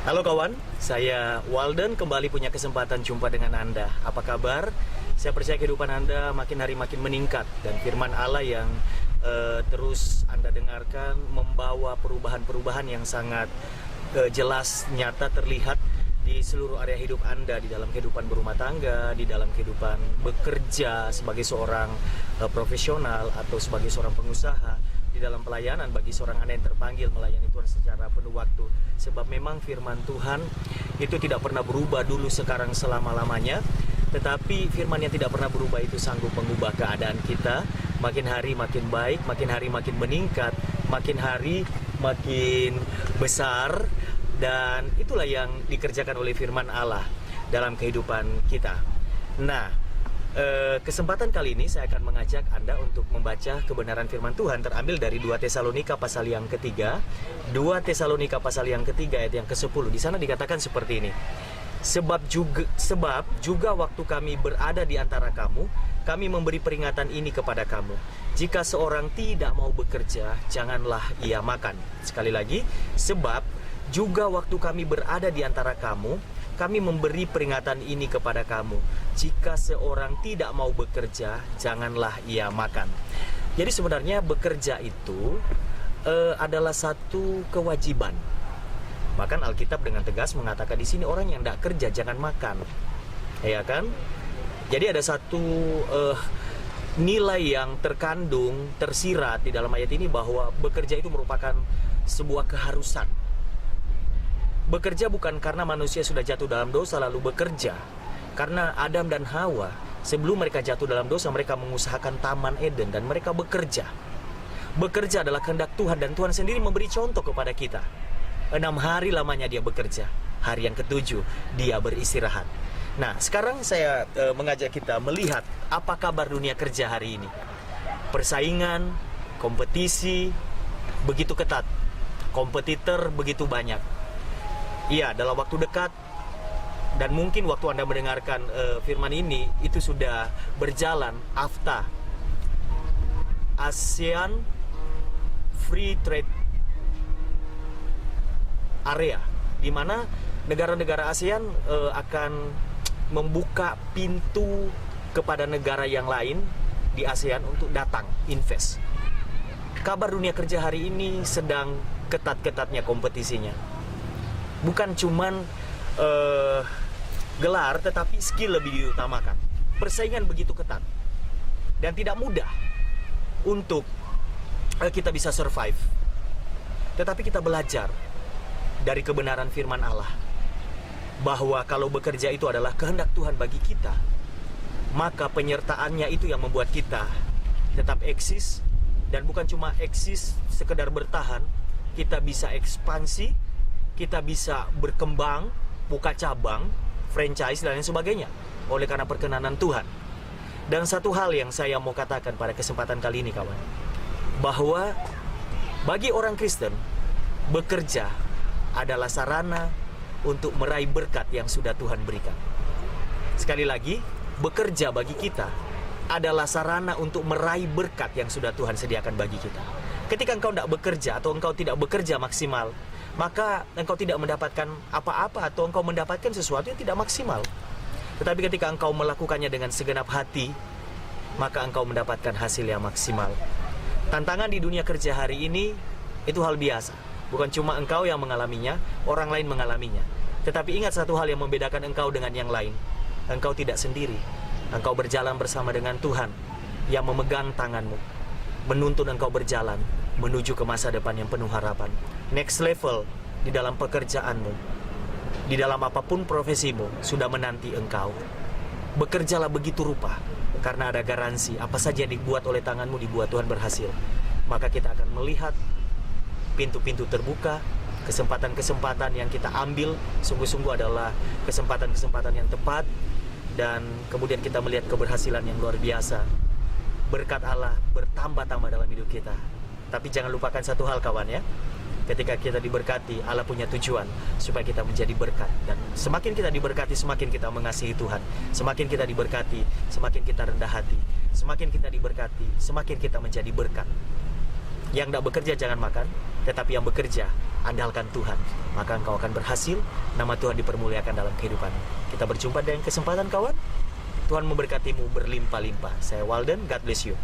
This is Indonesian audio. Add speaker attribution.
Speaker 1: Halo kawan, saya Walden kembali punya kesempatan jumpa dengan Anda. Apa kabar? Saya percaya kehidupan Anda makin hari makin meningkat dan firman Allah yang terus Anda dengarkan membawa perubahan-perubahan yang sangat jelas, nyata, terlihat di seluruh area hidup Anda, di dalam kehidupan berumah tangga, di dalam kehidupan bekerja sebagai seorang profesional atau sebagai seorang pengusaha, di dalam pelayanan bagi seorang Anda yang terpanggil melayani Tuhan secara penuh waktu. Sebab memang firman Tuhan itu tidak pernah berubah dulu, sekarang, selama-lamanya. Tetapi firman yang tidak pernah berubah itu sanggup mengubah keadaan kita. Makin hari makin baik, makin hari makin meningkat, makin hari makin besar. Dan itulah yang dikerjakan oleh firman Allah dalam kehidupan kita. Nah, kesempatan kali ini saya akan mengajak Anda untuk membaca kebenaran firman Tuhan terambil dari 2 Tesalonika pasal yang ketiga. 2 Tesalonika pasal yang ketiga ayat yang ke-10. Di sana dikatakan seperti ini. Sebab juga waktu kami berada di antara kamu, kami memberi peringatan ini kepada kamu. Jika seorang tidak mau bekerja, janganlah ia makan. Sekali lagi, sebab juga waktu kami berada di antara kamu, kami memberi peringatan ini kepada kamu. Jika seorang tidak mau bekerja, janganlah ia makan. Jadi sebenarnya bekerja itu adalah satu kewajiban. Bahkan Alkitab dengan tegas mengatakan di sini orang yang tidak kerja jangan makan. Ya kan? Jadi ada satu nilai yang terkandung, tersirat di dalam ayat ini bahwa bekerja itu merupakan sebuah keharusan. Bekerja bukan karena manusia sudah jatuh dalam dosa lalu bekerja. Karena Adam dan Hawa sebelum mereka jatuh dalam dosa, mereka mengusahakan Taman Eden dan mereka bekerja. Bekerja adalah kehendak Tuhan dan Tuhan sendiri memberi contoh kepada kita. 6 hari lamanya dia bekerja, hari yang ke-7 dia beristirahat. Nah, sekarang saya mengajak kita melihat apa kabar dunia kerja hari ini. Persaingan, kompetisi begitu ketat, kompetitor begitu banyak. Iya, dalam waktu dekat dan mungkin waktu Anda mendengarkan firman ini itu sudah berjalan AFTA, ASEAN Free Trade Area, di mana negara-negara ASEAN akan membuka pintu kepada negara yang lain di ASEAN untuk datang invest. Kabar dunia kerja hari ini sedang ketat-ketatnya kompetisinya. Bukan cuman gelar, tetapi skill lebih diutamakan. Persaingan begitu ketat dan tidak mudah untuk kita bisa survive. Tetapi kita belajar dari kebenaran firman Allah bahwa kalau bekerja itu adalah kehendak Tuhan bagi kita, maka penyertaannya itu yang membuat kita tetap eksis. Dan bukan cuma eksis sekedar bertahan, kita bisa ekspansi, kita bisa berkembang, buka cabang, franchise dan lain sebagainya oleh karena perkenanan Tuhan. Dan satu hal yang saya mau katakan pada kesempatan kali ini kawan, bahwa bagi orang Kristen, bekerja adalah sarana untuk meraih berkat yang sudah Tuhan berikan. Sekali lagi, bekerja bagi kita adalah sarana untuk meraih berkat yang sudah Tuhan sediakan bagi kita. Ketika engkau tidak bekerja atau engkau tidak bekerja maksimal, maka engkau tidak mendapatkan apa-apa atau engkau mendapatkan sesuatu yang tidak maksimal. Tetapi ketika engkau melakukannya dengan segenap hati, maka engkau mendapatkan hasil yang maksimal. Tantangan di dunia kerja hari ini itu hal biasa. Bukan cuma engkau yang mengalaminya, orang lain mengalaminya. Tetapi ingat satu hal yang membedakan engkau dengan yang lain. Engkau tidak sendiri. Engkau berjalan bersama dengan Tuhan yang memegang tanganmu, menuntun engkau berjalan menuju ke masa depan yang penuh harapan. Next level di dalam pekerjaanmu, di dalam apapun profesimu sudah menanti engkau. Bekerjalah begitu rupa, karena ada garansi apa saja yang dibuat oleh tanganmu dibuat Tuhan berhasil. Maka kita akan melihat pintu-pintu terbuka, kesempatan-kesempatan yang kita ambil sungguh-sungguh adalah kesempatan-kesempatan yang tepat, dan kemudian kita melihat keberhasilan yang luar biasa. Berkat Allah bertambah-tambah dalam hidup kita. Tapi jangan lupakan satu hal kawan ya. Ketika kita diberkati, Allah punya tujuan supaya kita menjadi berkat. Dan semakin kita diberkati, semakin kita mengasihi Tuhan. Semakin kita diberkati, semakin kita rendah hati. Semakin kita diberkati, semakin kita menjadi berkat. Yang tidak bekerja jangan makan, tetapi yang bekerja andalkan Tuhan. maka engkau akan berhasil. Nama Tuhan dipermuliakan dalam kehidupan. Kita berjumpa dengan kesempatan, kawan. Tuhan memberkatimu berlimpah-limpah. Saya Walden, God bless you.